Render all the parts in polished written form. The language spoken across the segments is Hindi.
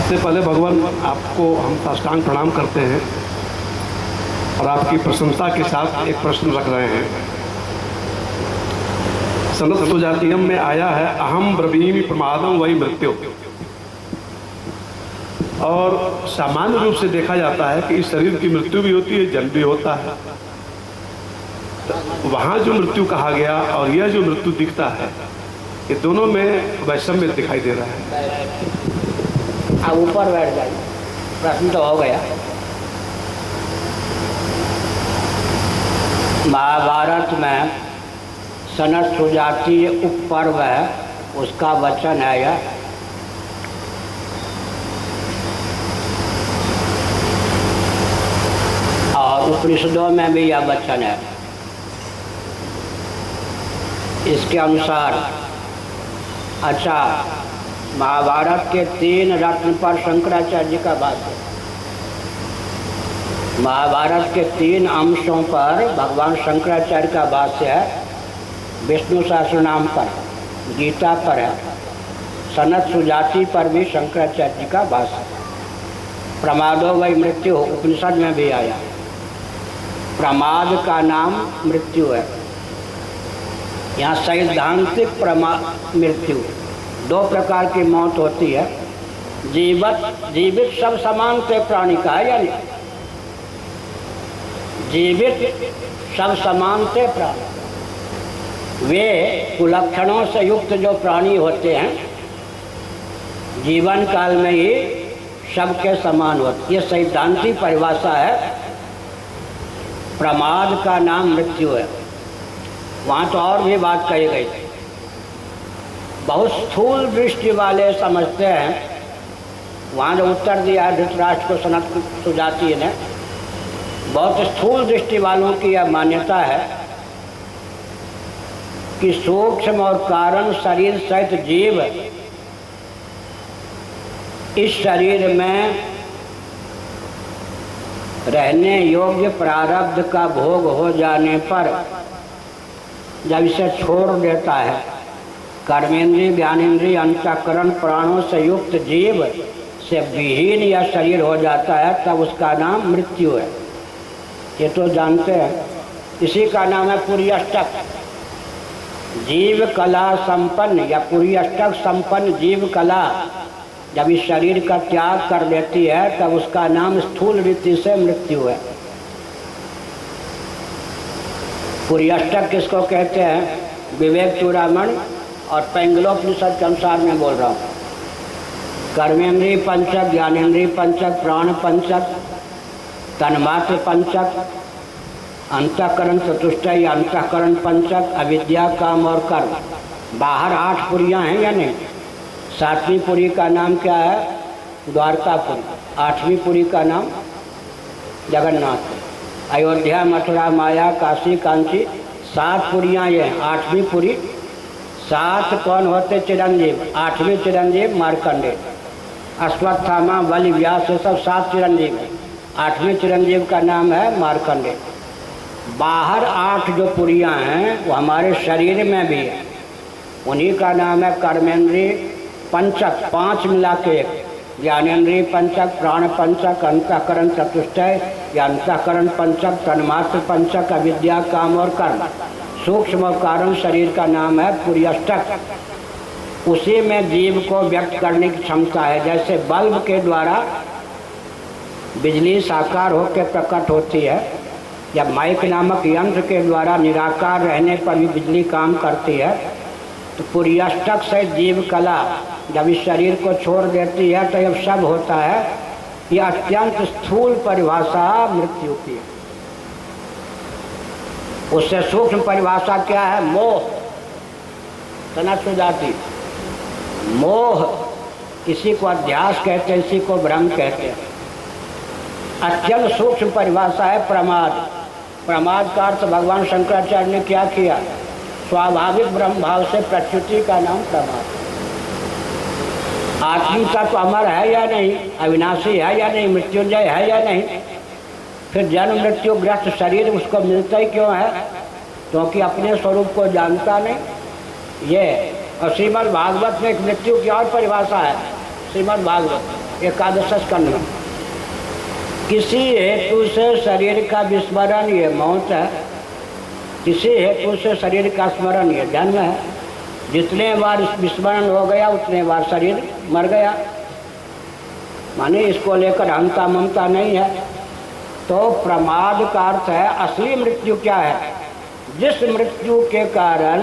सबसे पहले भगवान आपको हम साष्टांग प्रणाम करते हैं और आपकी प्रशंसा के साथ एक प्रश्न रख रहे हैं। सनत सुजातीयम में आया है अहम ब्रवीमि प्रमादम वही मृत्यु। और सामान्य रूप से देखा जाता है कि इस शरीर की मृत्यु भी होती है, जन्म भी होता है। तो वहाँ जो मृत्यु कहा गया और यह जो मृत्यु दिखता है, ये दोनों में वैषम्य दिखाई दे रहा है। अब ऊपर बैठ जाइए, प्रश्न तो हो गया। महाभारत में सनत सुजातीय उपपर्व है, उसका वचन है यह। और उपनिषदों में भी यह वचन है। इसके अनुसार अच्छा, महाभारत के 3 रत्न पर शंकराचार्य जी का भाष्य। महाभारत के 3 अंशों पर भगवान शंकराचार्य का भाष्य है। विष्णु सहस्रनाम पर, गीता पर है, सनत सुजाति पर भी शंकराचार्य जी का भाष्य। प्रमादो वही मृत्यु उपनिषद में भी आया। प्रमाद का नाम मृत्यु है। यहाँ सैद्धांतिक मृत्यु, 2 प्रकार की मौत होती है। जीवित सब समान थे प्राणी का है या नहीं? जीवित सब समान थे प्राणी। वे कुलक्षणों से युक्त जो प्राणी होते हैं, जीवन काल में ही सबके समान होते। ये सैद्धांतिक परिभाषा है। प्रमाद का नाम मृत्यु है। वहाँ तो और भी बात कही गई। बहुत स्थूल दृष्टि वाले समझते हैं। वहाँ जो उत्तर दिया है धृतराष्ट्र को सनत सुजातीय ने, बहुत स्थूल दृष्टि वालों की यह मान्यता है कि सूक्ष्म और कारण शरीर सहित जीव इस शरीर में रहने योग्य प्रारब्ध का भोग हो जाने पर जब इसे छोड़ देता है, कर्मेंद्रिय ज्ञानेंद्रिय अंतःकरण प्राणों से युक्त जीव से विहीन यह शरीर हो जाता है, तब उसका नाम मृत्यु है। ये तो जानते हैं। इसी का नाम है पुरी अष्टक। जीव कला संपन्न या पुरी अष्टक संपन्न जीव कला जब इस शरीर का त्याग कर देती है, तब उसका नाम स्थूल रीति से मृत्यु है। पुरी अष्टक किसको कहते हैं? विवेक चूड़ामणि और पैंगलोपनिषद के अनुसार मैं बोल रहा हूँ। कर्मेंद्रिय पंचक, ज्ञानेंद्रिय पंचक, प्राण पंचक, तन्मात्र पंचक, अंतःकरण चतुष्टय या अंतःकरण पंचक, अविद्या, काम और कर्म। बाहर 8 पुरियाँ हैं या नहीं? 7वीं पुरी का नाम क्या है? द्वारकापुरी। 8वीं पुरी का नाम जगन्नाथ। अयोध्या, मथुरा, माया, काशी, कांची, 7 पुरियाँ ये। 8वीं पुरी, 7 कौन होते? चिरंजीव। 8वें चिरंजीव मार्कंडेय, अश्वत्थामा, बलि, व्यास, ये सब 7 चिरंजीव हैं। 8वें चिरंजीव का नाम है मार्कंडेय। बाहर 8 जो पुरियाँ हैं वो हमारे शरीर में भी है। उन्हीं का नाम है कर्मेंद्रिय पंचक, 5 मिला के एक। ज्ञानेंद्रिय पंचक, प्राण पंचक, अंतःकरण चतुष्टय या अंतःकरण पंचक, तन्मात्र पंचक, अविद्या, काम और कर्म। सूक्ष्म और कारण शरीर का नाम है पुरी अष्टक। उसी में जीव को व्यक्त करने की क्षमता है। जैसे बल्ब के द्वारा बिजली साकार होकर प्रकट होती है, या माइक नामक यंत्र के द्वारा निराकार रहने पर भी बिजली काम करती है, तो पुरी अष्टक से जीव कला जब इस शरीर को छोड़ देती है तो यह सब होता है। यह अत्यंत स्थूल परिभाषा मृत्यु की है। उससे सूक्ष्म परिभाषा क्या है? मोह। सनत सुजाति मोह, इसी को अध्यास कहते हैं, इसी को भ्रम कहते हैं। अत्यंत सूक्ष्म परिभाषा है प्रमाद। प्रमाद का अर्थ भगवान शंकराचार्य ने क्या किया? स्वाभाविक ब्रह्म भाव से प्रच्युति का नाम प्रमाद। आत्मी तत्व अमर है या नहीं? अविनाशी है या नहीं? मृत्युंजय है या नहीं? फिर जन्म मृत्यु ग्रस्त शरीर उसको मिलता ही क्यों है? क्योंकि अपने स्वरूप को जानता नहीं। ये और श्रीमद् भागवत में एक मृत्यु की और परिभाषा है। श्रीमद् भागवत एकादश स्कंध में। किसी हेतु से शरीर का विस्मरण ये मौत है, किसी हेतु से शरीर का स्मरण ये जन्म है। जितने बार विस्मरण हो गया उतने बार शरीर मर गया। माने इसको लेकर हंता ममता नहीं है। तो प्रमाद का अर्थ है असली मृत्यु क्या है? जिस मृत्यु के कारण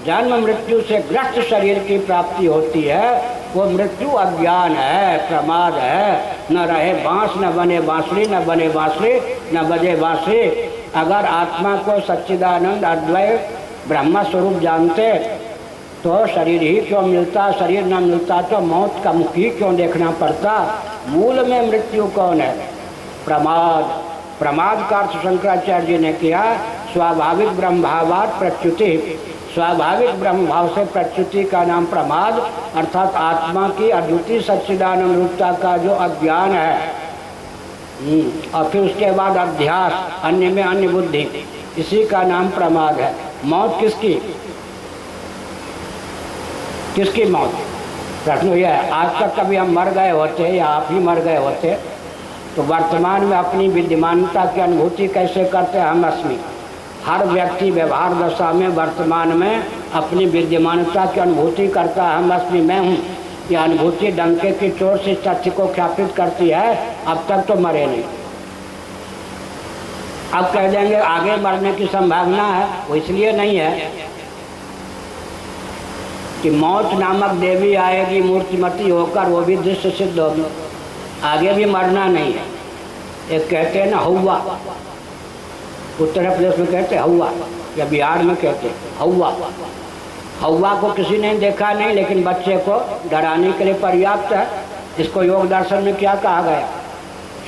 जन्म मृत्यु से ग्रस्त शरीर की प्राप्ति होती है वो मृत्यु अज्ञान है, प्रमाद है। न रहे बांस न बने बांसुरी, न बने बांसुरी न बजे बांसुरी। अगर आत्मा को सच्चिदानंद अद्वैत ब्रह्म स्वरूप जानते तो शरीर ही क्यों मिलता, शरीर न मिलता तो मौत का मुख ही क्यों देखना पड़ता। मूल में मृत्यु कौन है? प्रमाद। प्रमाद का अर्थ शंकराचार्य जी ने किया स्वाभाविक ब्रह्म भावात प्रच्युति। स्वाभाविक ब्रह्म भाव से प्रच्युति का नाम प्रमाद, अर्थात आत्मा की अद्वितीय सच्चिदानंद रूपता का जो अज्ञान है। और फिर उसके बाद अध्यास, अन्य में अन्य बुद्धि, इसी का नाम प्रमाद है। मौत किसकी? किसकी मौत? प्रश्न यह है। आज तक कभी हम मर गए होते या आप ही मर गए होते तो वर्तमान में अपनी विद्यमानता की अनुभूति कैसे करते? हम अस्मि। हर व्यक्ति व्यवहार दशा में वर्तमान में अपनी विद्यमानता की अनुभूति करता है, हम अस्मि, मैं हूँ। यह अनुभूति डंके की चोट से तथ्य को ख्यापित करती है। अब तक तो मरे नहीं। अब कह देंगे आगे मरने की संभावना है, वो इसलिए नहीं है कि मौत नामक देवी आएगी मूर्तिमती होकर, वो भी दृश्य सिद्ध होगी। आगे भी मरना नहीं है। एक कहते हैं ना हौवा, उत्तर प्रदेश में कहते हैं हौवा, या बिहार में कहते हैं हौवा। हौवा को किसी ने देखा नहीं, लेकिन बच्चे को डराने के लिए पर्याप्त है। इसको योग दर्शन में क्या कहा गया?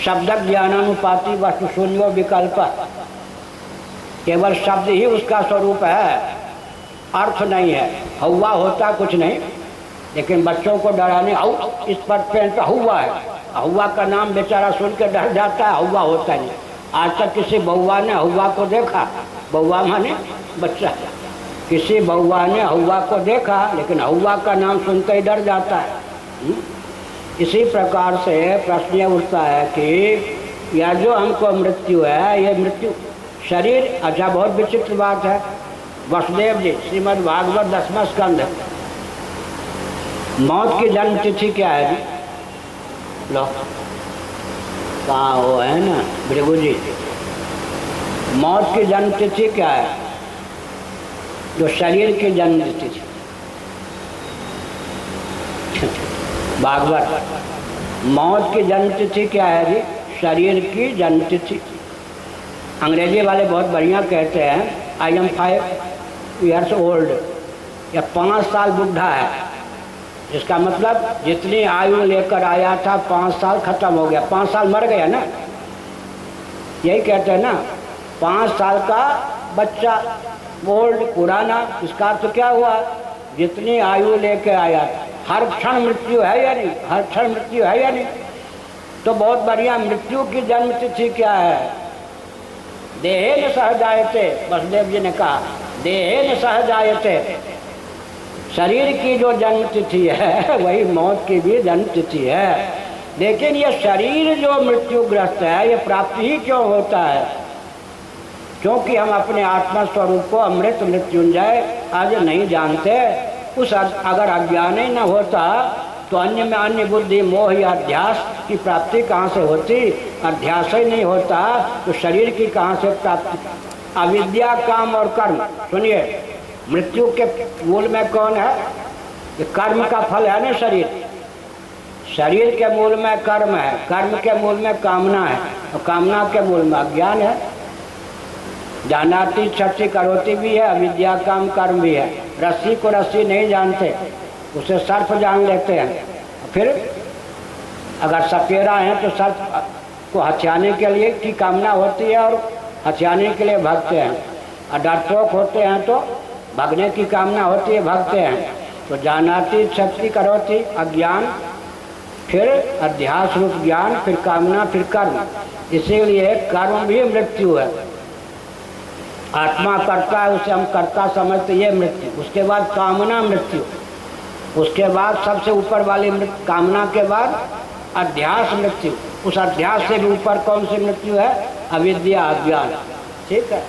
शब्द ज्ञानानुपाति वस्तु शून्यो विकल्प। केवल शब्द ही उसका स्वरूप है, अर्थ नहीं है। हौवा होता कुछ नहीं, लेकिन बच्चों को डराने इस पर पेंट हौवा है। हौवा का नाम बेचारा सुन के डर जाता है, हौवा होता नहीं। आज तक किसी बउआ ने हौवा को देखा? बउआ माने बच्चा। किसी बउआ ने हौवा को देखा, लेकिन हौवा का नाम सुनते ही डर जाता है। इसी प्रकार से प्रश्न यह उठता है कि यह जो हमको मृत्यु है, ये मृत्यु शरीर। अच्छा, बहुत विचित्र बात है। वसुदेव जी श्रीमद् भागवत 10वां स्कंध, मौत की जन्म तिथि क्या है जी? लो कहाँ वो है ना भृगु जी, मौत की जन्म तिथि क्या है? जो शरीर की जन्म तिथि। भागवत, मौत की जन्म तिथि क्या है जी? शरीर की जन्म तिथि। अंग्रेजी वाले बहुत बढ़िया कहते हैं आई एम 5 years old, या 5 साल बुढ़ा है। इसका मतलब जितनी आयु लेकर आया था 5 साल खत्म हो गया, 5 साल मर गया ना। यही कहते हैं ना, 5 साल का बच्चा, ओल्ड, पुराना। इसका अर्थ क्या हुआ? जितनी आयु लेकर आया था। हर क्षण मृत्यु है या नहीं? हर क्षण मृत्यु है या नहीं? तो बहुत बढ़िया। मृत्यु की जन्म तिथि क्या है? देहे न सहजायते। वसुदेव जी ने कहा देहे न सहजायते। शरीर की जो जन्म तिथि है वही मौत की भी जन्म तिथि है। लेकिन ये शरीर जो मृत्युग्रस्त है, ये प्राप्ति ही क्यों होता है? क्योंकि हम अपने आत्मा स्वरूप को अमृत मृत्युंजय आज नहीं जानते। उस अगर अज्ञान ही न होता तो अन्य में अन्य बुद्धि मोह या अध्यास की प्राप्ति कहाँ से होती? अध्यास ही नहीं होता तो शरीर की कहाँ से प्राप्ति? अविद्या, काम और कर्म। सुनिए, मृत्यु के मूल में कौन है? ये कर्म का फल है ना शरीर। शरीर के मूल में कर्म है, कर्म के मूल में कामना है, और कामना के मूल में अज्ञान है। जानाति छठी करोति भी है, अविद्या काम कर्म भी है। रस्सी को रस्सी नहीं जानते, उसे सर्प जान लेते हैं। फिर अगर सपेरा है तो सर्प को हथियाने के लिए की कामना होती है और हथियाने के लिए भागते हैं। और डरपोक होते हैं तो भागने की कामना होती है, भागते हैं। तो जानाति शक्ति करोति अज्ञान, फिर अध्यास रूप ज्ञान, फिर कामना, फिर कर्म। इसीलिए कर्म भी मृत्यु है। आत्मा करता है, उसे हम कर्ता समझते, ये मृत्यु। उसके बाद कामना मृत्यु, उसके बाद सबसे ऊपर वाली कामना के बाद अध्यास मृत्यु, उस अध्यास से भी ऊपर कौन सी मृत्यु है? अविद्या, अज्ञान। ठीक है,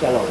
चलो।